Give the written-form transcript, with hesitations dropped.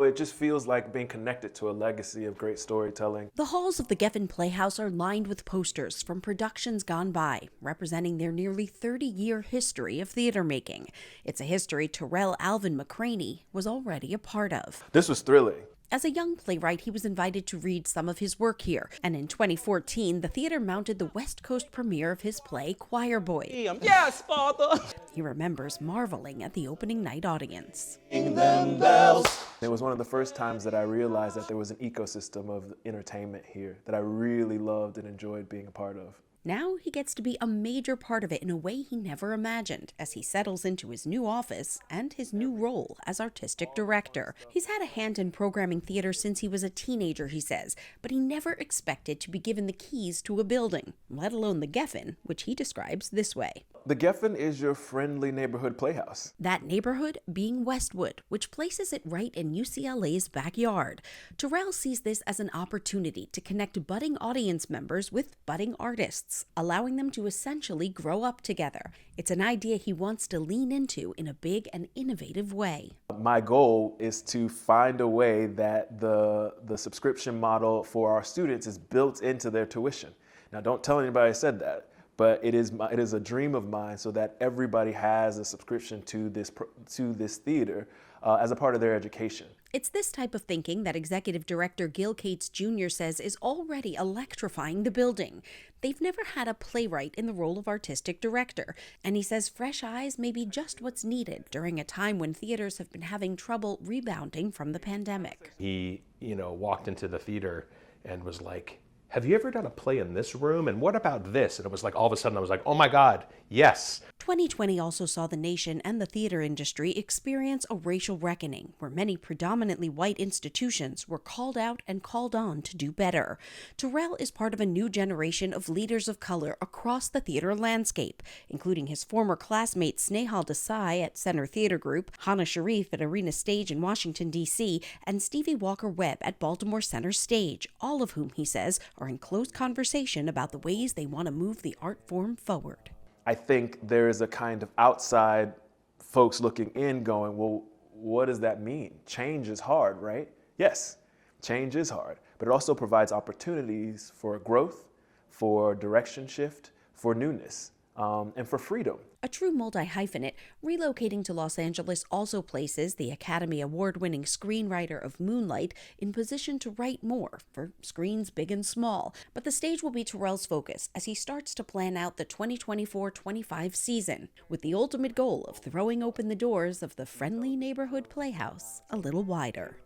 It just feels like being connected to a legacy of great storytelling. The halls of the Geffen Playhouse are lined with posters from productions gone by, representing their nearly 30-year history of theater making. It's a history Tarrell Alvin McCraney was already a part of. This was thrilling. As a young playwright, he was invited to read some of his work here, and in 2014, the theater mounted the West Coast premiere of his play, Choir Boy. Yes, Father! He remembers marveling at the opening night audience. It was one of the first times that I realized that there was an ecosystem of entertainment here that I really loved and enjoyed being a part of. Now he gets to be a major part of it in a way he never imagined as he settles into his new office and his new role as artistic director. He's had a hand in programming theater since he was a teenager, he says, but he never expected to be given the keys to a building, let alone the Geffen, which he describes this way. The Geffen is your friendly neighborhood playhouse. That neighborhood being Westwood, which places it right in UCLA's backyard. Tarell sees this as an opportunity to connect budding audience members with budding artists, allowing them to essentially grow up together. It's an idea he wants to lean into in a big and innovative way. My goal is to find a way that the subscription model for our students is built into their tuition. Now, don't tell anybody I said that. But it is a dream of mine so that everybody has a subscription to this theater as a part of their education. It's this type of thinking that Executive Director Gil Cates Jr. says is already electrifying the building. They've never had a playwright in the role of artistic director, and he says fresh eyes may be just what's needed during a time when theaters have been having trouble rebounding from the pandemic. He, walked into the theater and was like, have you ever done a play in this room? And what about this? And it was like, all of a sudden I was like, oh my God, yes. 2020 also saw the nation and the theater industry experience a racial reckoning where many predominantly white institutions were called out and called on to do better. Tarell is part of a new generation of leaders of color across the theater landscape, including his former classmate Snehal Desai at Center Theater Group, Hannah Sharif at Arena Stage in Washington, D.C., and Stevie Walker-Webb at Baltimore Center Stage, all of whom, he says, are in close conversation about the ways they want to move the art form forward. I think there is a kind of outside folks looking in going, well, what does that mean? Change is hard, right? Yes, change is hard, but it also provides opportunities for growth, for direction shift, for newness, and for freedom. A true multi-hyphenate, relocating to Los Angeles also places the Academy Award-winning screenwriter of Moonlight in position to write more for screens big and small. But the stage will be Tarell's focus as he starts to plan out the 2024-25 season, with the ultimate goal of throwing open the doors of the friendly neighborhood playhouse a little wider.